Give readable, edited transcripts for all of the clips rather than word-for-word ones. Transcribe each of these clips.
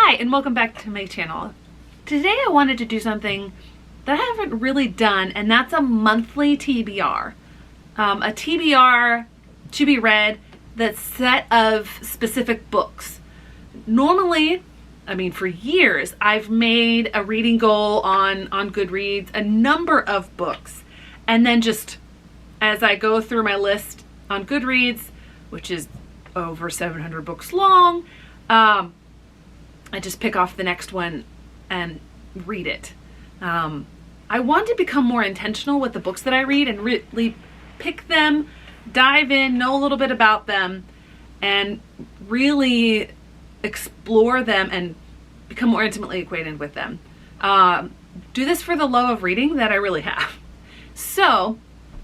Hi, and welcome back to my channel. Today I wanted to do something that I haven't really done, and that's a monthly TBR. A TBR to be read that's set of specific books. Normally, for years, I've made a reading goal on Goodreads, a number of books, and then just as I go through my list on Goodreads, which is over 700 books long, I just pick off the next one and read it. I want to become more intentional with the books that I read and really pick them, dive in, know a little bit about them, and really explore them and become more intimately acquainted with them. Do this for the love of reading that I really have. So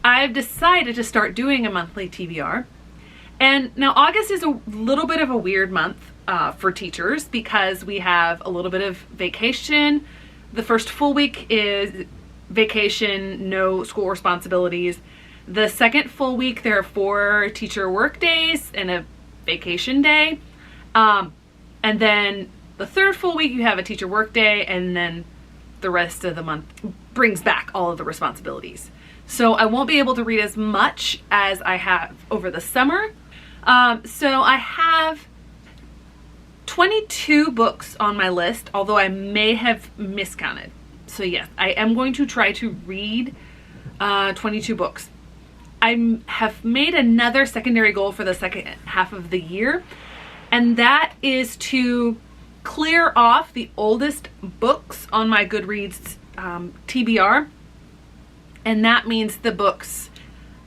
I've decided to start doing a monthly TBR. And now August is a little bit of a weird month for teachers because we have a little bit of vacation. The first full week is vacation, no school responsibilities. The second full week, there are 4 teacher work days and a vacation day. And then the third full week, you have a teacher work day, and then the rest of the month brings back all of the responsibilities. So I won't be able to read as much as I have over the summer. So I have 22 books on my list, although I may have miscounted. So yes, I am going to try to read 22 books. I have made another secondary goal for the second half of the year, and that is to clear off the oldest books on my Goodreads TBR, and that means the books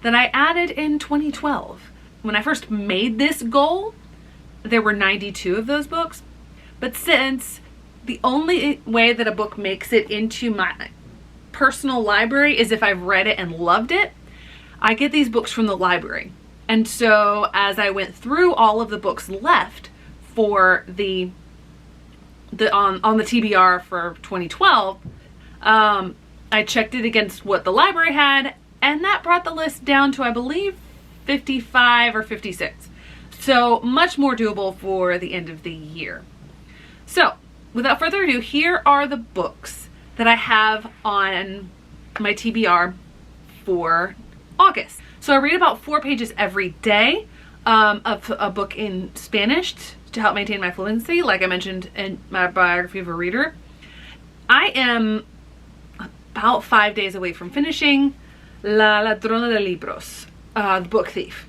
that I added in 2012. When I first made this goal, there were 92 of those books, but since the only way that a book makes it into my personal library is if I've read it and loved it, I get these books from the library. And so as I went through all of the books left for on the TBR for 2012, I checked it against what the library had, and that brought the list down to, I believe, 55 or 56. So much more doable for the end of the year. So without further ado, here are the books that I have on my TBR for August. So I read about 4 pages every day of a book in Spanish to help maintain my fluency, like I mentioned in my biography of a reader. I am about 5 days away from finishing La Ladrona de Libros, The Book Thief.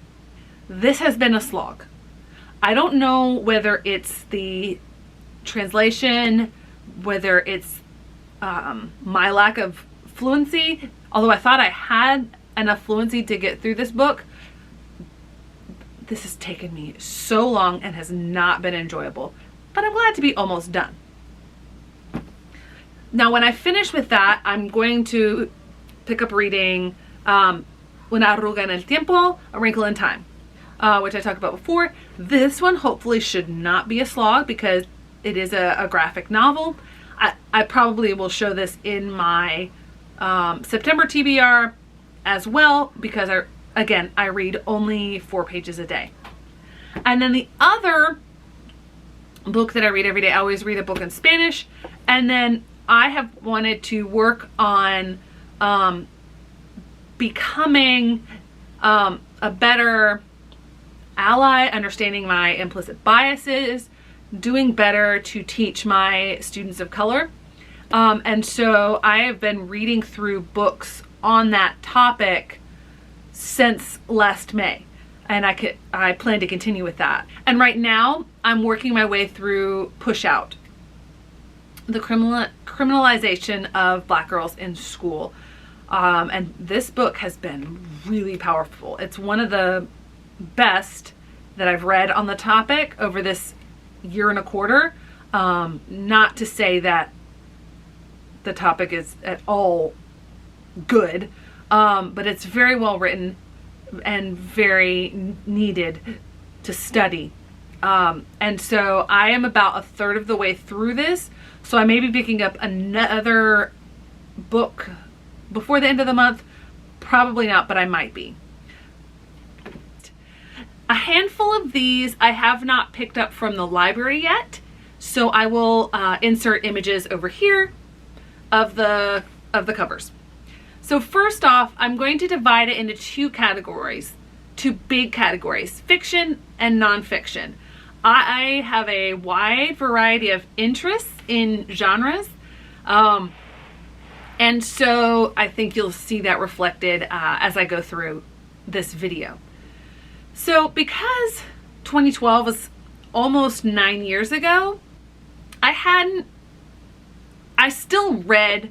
This has been a slog. I don't know whether it's the translation, whether it's my lack of fluency, although I thought I had enough fluency to get through this book. This has taken me so long and has not been enjoyable, but I'm glad to be almost done. Now, when I finish with that, I'm going to pick up reading Una Arruga en el Tiempo, A Wrinkle in Time, which I talked about before. This one hopefully should not be a slog because it is a graphic novel. I probably will show this in my September TBR as well because I read only 4 pages a day. And then the other book that I read every day, I always read a book in Spanish, and then I have wanted to work on becoming a better ally, understanding my implicit biases, doing better to teach my students of color. And so I have been reading through books on that topic since last May, and I plan to continue with that. And right now I'm working my way through Push Out, the criminalization of Black girls in school. And this book has been really powerful. It's one of the best that I've read on the topic over this year and a quarter. Not to say that the topic is at all good, but it's very well written and very needed to study. And so I am about a third of the way through this, so I may be picking up another book before the end of the month. Probably not, but I might be. A handful of these I have not picked up from the library yet, So I will insert images over here of the covers. So first off, I'm going to divide it into two big categories, fiction and nonfiction. I have a wide variety of interests in genres. And so I think you'll see that reflected as I go through this video. So because 2012 was almost 9 years ago, I still read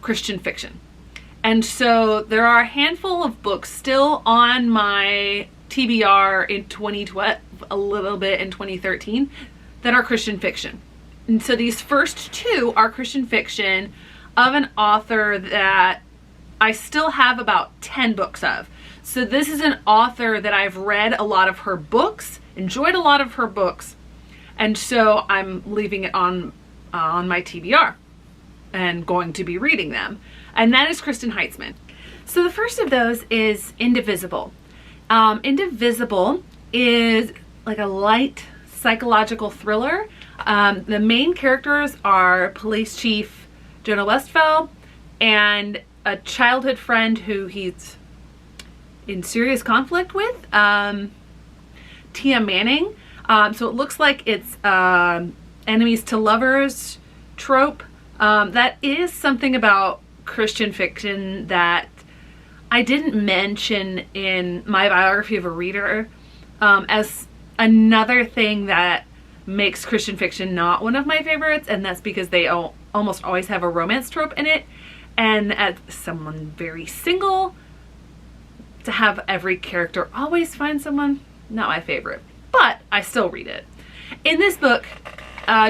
Christian fiction. And so there are a handful of books still on my TBR in 2012, a little bit in 2013, that are Christian fiction. And so these first two are Christian fiction of an author that I still have about 10 books of. So this is an author that I've read a lot of her books, enjoyed a lot of her books, and so I'm leaving it on my TBR and going to be reading them. And that is Kristen Heitzman. So the first of those is Indivisible. Indivisible is like a light psychological thriller. The main characters are Police Chief Jonah Westphal and a childhood friend who he's in serious conflict with, Tia Manning. So it looks like it's enemies to lovers trope. That is something about Christian fiction that I didn't mention in my biography of a reader as another thing that makes Christian fiction not one of my favorites, and that's because they almost always have a romance trope in it. And as someone very single, to have every character always find someone, not my favorite, but I still read it. In this book,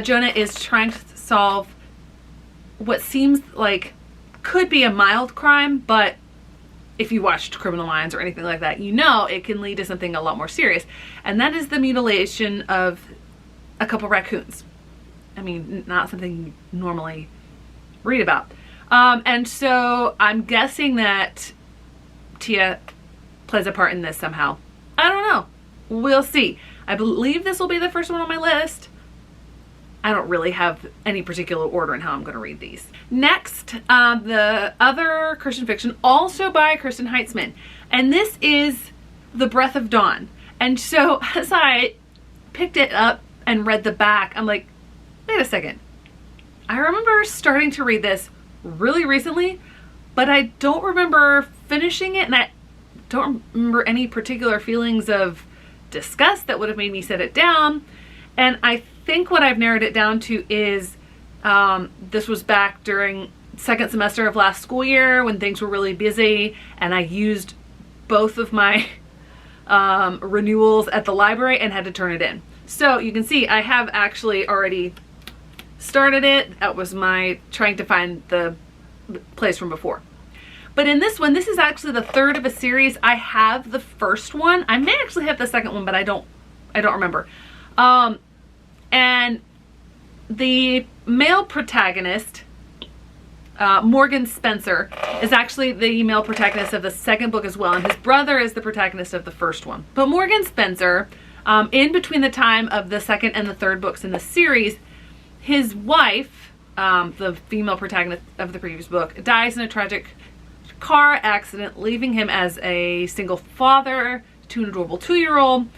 Jonah is trying to solve what seems like could be a mild crime, but if you watched Criminal Minds or anything like that, you know it can lead to something a lot more serious. And that is the mutilation of a couple raccoons. I mean, not something you normally read about. And so I'm guessing that Tia plays a part in this somehow. I don't know. We'll see. I believe this will be the first one on my list. I don't really have any particular order in how I'm going to read these. Next, the other Christian fiction, also by Kristen Heitzman. And this is The Breath of Dawn. And so as I picked it up and read the back, I'm like, wait a second. I remember starting to read this really recently, but I don't remember finishing it, and I don't remember any particular feelings of disgust that would have made me set it down. And I think what I've narrowed it down to is this was back during second semester of last school year when things were really busy, and I used both of my renewals at the library and had to turn it in. So you can see I have actually already started it. That was my trying to find the place from before. But in this one, this is actually the third of a series. I have the first one. I may actually have the second one, but I don't remember. And the male protagonist, Morgan Spencer, is actually the male protagonist of the second book as well, and his brother is the protagonist of the first one. But Morgan Spencer, in between the time of the second and the third books in the series, his wife, the female protagonist of the previous book, dies in a tragic car accident, leaving him as a single father to an adorable 2-year-old.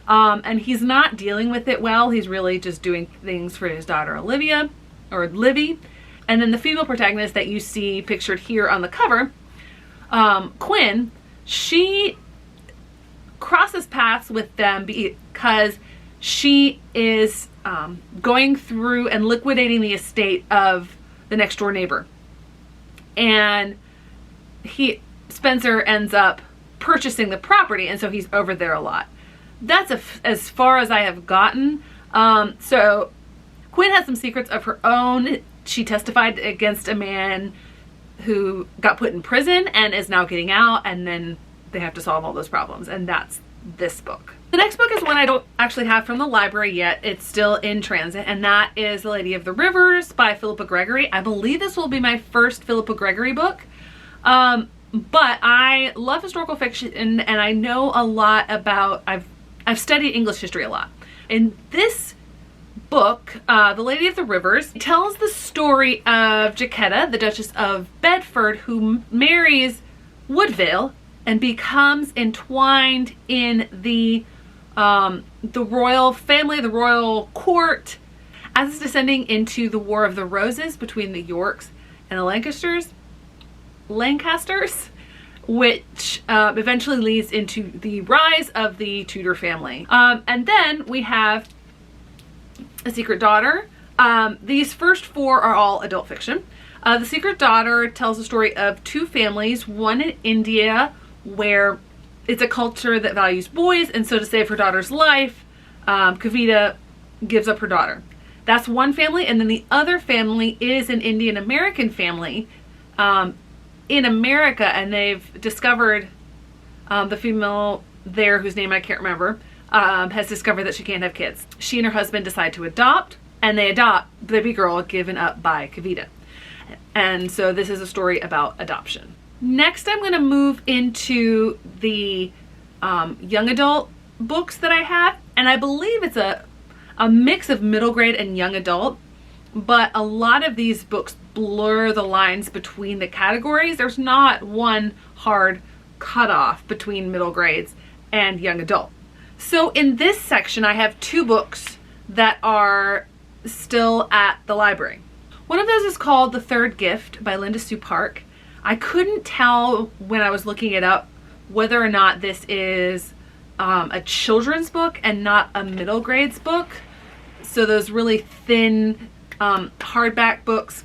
And he's not dealing with it well. He's really just doing things for his daughter Olivia, or Livy. And then the female protagonist that you see pictured here on the cover, Quinn, she crosses paths with them because she is going through and liquidating the estate of the next door neighbor. And Spencer ends up purchasing the property, and so he's over there a lot. That's as far as I have gotten. So Quinn has some secrets of her own. She testified against a man who got put in prison and is now getting out, and then they have to solve all those problems, and that's this book. The next book is one I don't actually have from the library yet. It's still in transit, and that is The Lady of the Rivers by Philippa Gregory. I believe this will be my first Philippa Gregory book. But I love historical fiction, and I know a lot about, I've studied English history a lot. And this book, The Lady of the Rivers, tells the story of Jacquetta, the Duchess of Bedford, who marries Woodville and becomes entwined in the royal family, the royal court, as it's descending into the War of the Roses between the Yorks and the Lancasters, which eventually leads into the rise of the Tudor family. And then we have A Secret Daughter. These first four are all adult fiction. The Secret Daughter tells the story of two families, one in India, where it's a culture that values boys, and so to save her daughter's life, Kavita gives up her daughter. That's one family, and then the other family is an Indian American family in America, and they've discovered the female there, whose name I can't remember, has discovered that she can't have kids. She and her husband decide to adopt, and they adopt the baby girl given up by Kavita. And so this is a story about adoption. Next, I'm going to move into the young adult books that I have, and I believe it's a mix of middle grade and young adult, but a lot of these books blur the lines between the categories. There's not one hard cutoff between middle grades and young adult. So in this section, I have two books that are still at the library. One of those is called The Third Gift by Linda Sue Park. I couldn't tell when I was looking it up whether or not this is a children's book and not a middle grades book. So those really thin hardback books.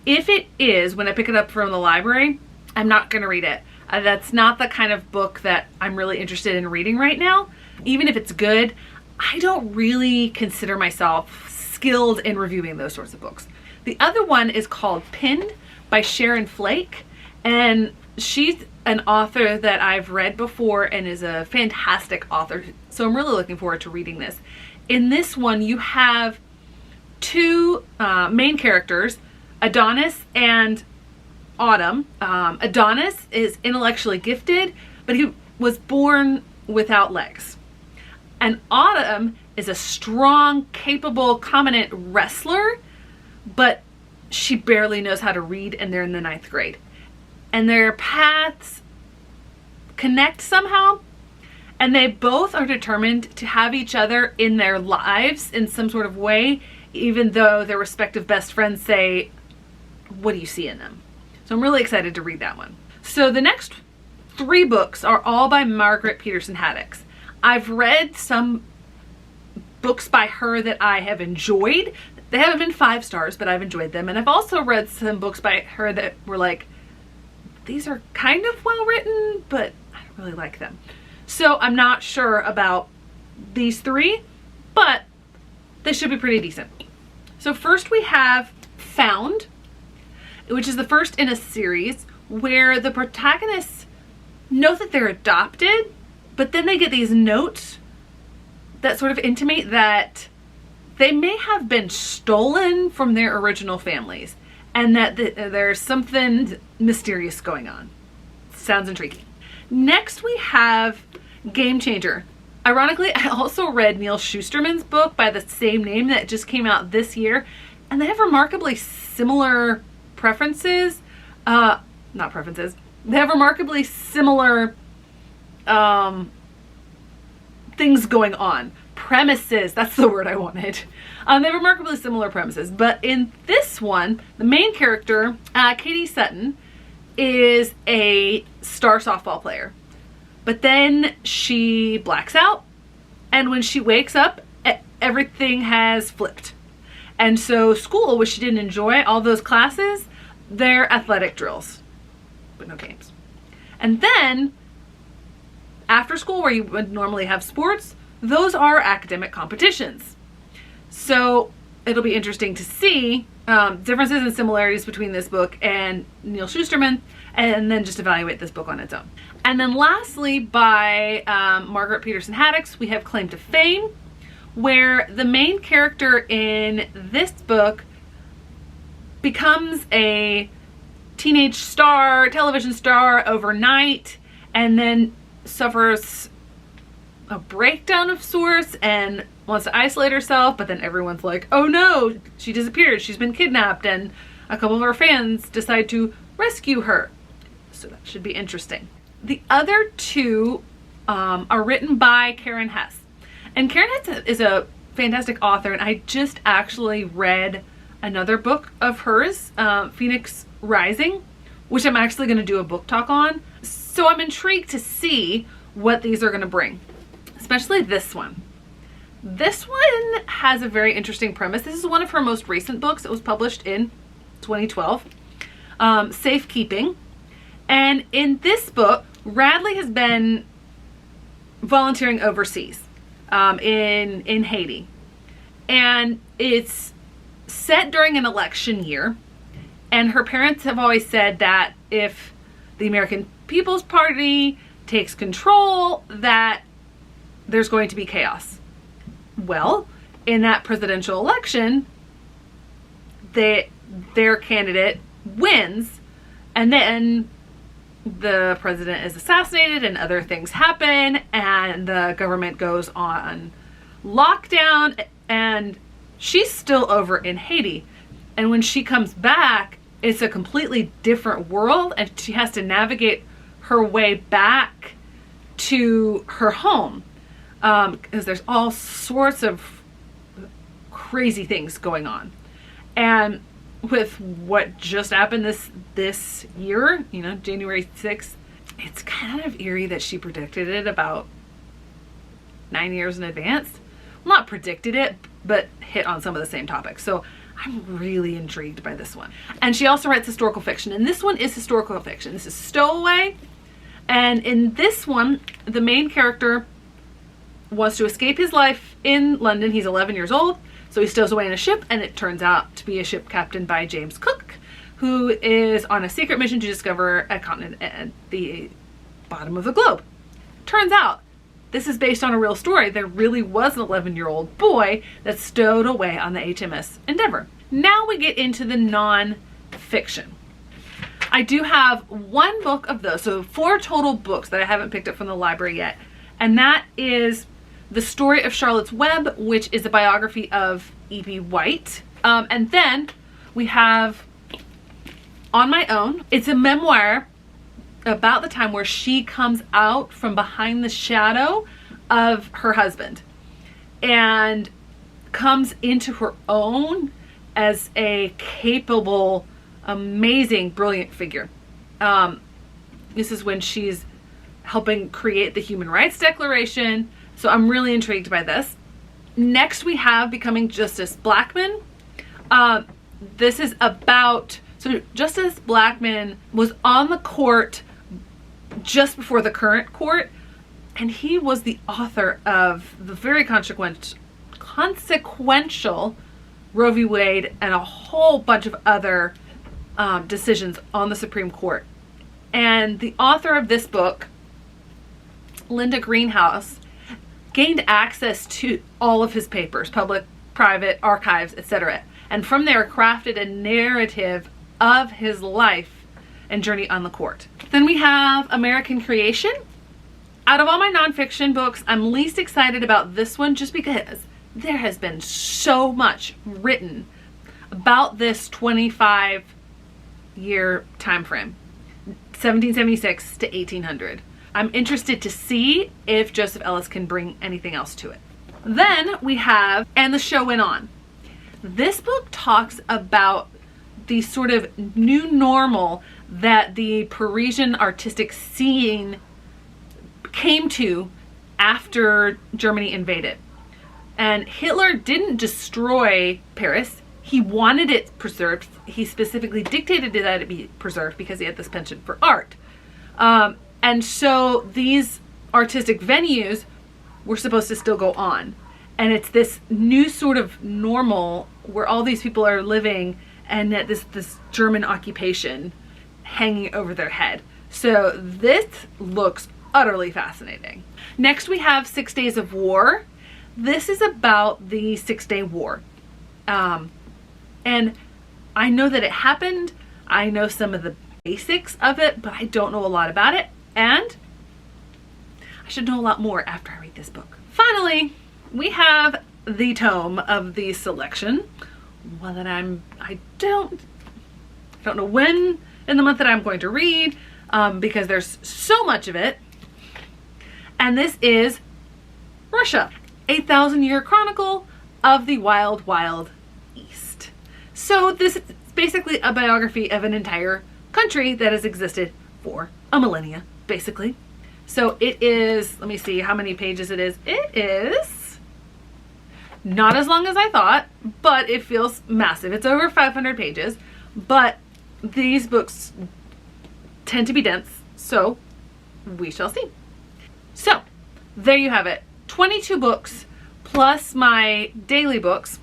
If it is, when I pick it up from the library, I'm not going to read it. That's not the kind of book that I'm really interested in reading right now. Even if it's good, I don't really consider myself skilled in reviewing those sorts of books. The other one is called Pinned by Sharon Flake, and she's an author that I've read before and is a fantastic author, so I'm really looking forward to reading this. In this one, you have two main characters, Adonis and Autumn. Adonis is intellectually gifted, but he was born without legs. And Autumn is a strong, capable, competent wrestler, but she barely knows how to read, and they're in the 9th grade. And their paths connect somehow, and they both are determined to have each other in their lives in some sort of way, even though their respective best friends say, "What do you see in them?" So I'm really excited to read that one. So the next 3 books are all by Margaret Peterson Haddocks. I've read some books by her that I have enjoyed. They haven't been 5 stars, but I've enjoyed them. And I've also read some books by her that were like, these are kind of well written, but I don't really like them. So I'm not sure about these 3, but they should be pretty decent. So first we have Found, which is the first in a series where the protagonists know that they're adopted, but then they get these notes that sort of intimate that they may have been stolen from their original families and that there's something mysterious going on. Sounds intriguing. Next we have Game Changer. Ironically, I also read Neil Shusterman's book by the same name that just came out this year, and they have remarkably similar preferences. Not preferences. They have remarkably similar things going on. Premises, that's the word I wanted. They have remarkably similar premises, but in this one, the main character, Katie Sutton, is a star softball player. But then she blacks out, and when she wakes up, everything has flipped. And so school, which she didn't enjoy, all those classes, they're athletic drills, but no games. And then after school, where you would normally have sports, those are academic competitions. So it'll be interesting to see differences and similarities between this book and Neil Shusterman, and then just evaluate this book on its own. And then lastly, by Margaret Peterson Haddocks, we have Claim to Fame, where the main character in this book becomes a teenage star, television star overnight, and then suffers a breakdown of sorts and wants to isolate herself, but then everyone's like, oh no, she disappeared, she's been kidnapped, and a couple of her fans decide to rescue her. So that should be interesting. The other two are written by Karen Hess. And Karen Hess is a fantastic author, and I just actually read another book of hers, Phoenix Rising, which I'm actually going to do a book talk on. So I'm intrigued to see what these are going to bring, especially this one. This one has a very interesting premise. This is one of her most recent books. It was published in 2012, Safekeeping. And in this book, Radley has been volunteering overseas in Haiti. And it's set during an election year. And her parents have always said that if the American People's Party takes control, that there's going to be chaos. Well, in that presidential election, their candidate wins, and then the president is assassinated and other things happen, and the government goes on lockdown, and she's still over in Haiti. And when she comes back, it's a completely different world, and she has to navigate her way back to her home, because there's all sorts of crazy things going on. And with what just happened this year, you know, January 6th, it's kind of eerie that she predicted it about 9 years in advance. Well, not predicted it, but hit on some of the same topics. So I'm really intrigued by this one. And she also writes historical fiction, and this one is historical fiction. This is Stowaway. And in this one, the main character wants to escape his life in London. He's 11 years old, so he stows away in a ship, and it turns out to be a ship captained by James Cook, who is on a secret mission to discover a continent at the bottom of the globe. Turns out, this is based on a real story. There really was an 11-year-old boy that stowed away on the HMS Endeavour. Now we get into the non-fiction. I do have one book of those, so 4 total books that I haven't picked up from the library yet. And that is The Story of Charlotte's Web, which is a biography of E.B. White. And then we have On My Own. It's a memoir about the time where she comes out from behind the shadow of her husband and comes into her own as a capable, amazing, brilliant figure. This is when she's helping create the Human Rights Declaration. So I'm really intrigued by this. Next we have Becoming Justice Blackmon. This is about, so Justice Blackmon was on the court just before the current court, and he was the author of the very consequential Roe v. Wade and a whole bunch of other decisions on the Supreme Court. And the author of this book, Linda Greenhouse, gained access to all of his papers, public, private, archives, etc. And from there crafted a narrative of his life and journey on the court. Then we have American Creation. Out of all my nonfiction books, I'm least excited about this one just because there has been so much written about this 25-year time frame, 1776 to 1800. I'm interested to see if Joseph Ellis can bring anything else to it. Then we have And the Show Went On. This book talks about the sort of new normal that the Parisian artistic scene came to after Germany invaded. And Hitler didn't destroy Paris. He wanted it preserved. He specifically dictated that it be preserved because he had this penchant for art. And so these artistic venues were supposed to still go on. And it's this new sort of normal where all these people are living and that this German occupation hanging over their head. So this looks utterly fascinating. Next we have 6 Days of War. This is about the 6-Day War. And I know that it happened. I know some of the basics of it, but I don't know a lot about it. And I should know a lot more after I read this book. Finally, we have the tome of the selection, one that I don't know when in the month that I'm going to read, because there's so much of it. And this is Russia, A 1,000-Year Chronicle of the Wild, Wild East. So this is basically a biography of an entire country that has existed for a millennia, basically. So it is, let me see how many pages it is. It is not as long as I thought, but it feels massive. It's over 500 pages, but these books tend to be dense, so we shall see. So there you have it. 22 books plus my daily books.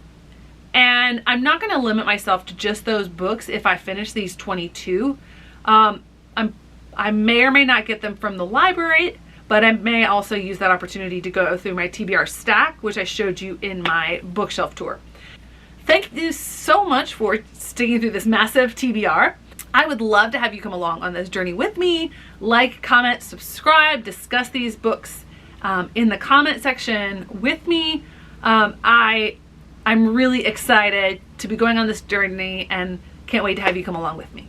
And I'm not going to limit myself to just those books if I finish these 22. I may or may not get them from the library, but I may also use that opportunity to go through my TBR stack, which I showed you in my bookshelf tour. Thank you so much for sticking through this massive TBR. I would love to have you come along on this journey with me. Like, comment, subscribe, discuss these books in the comment section with me. I'm really excited to be going on this journey and can't wait to have you come along with me.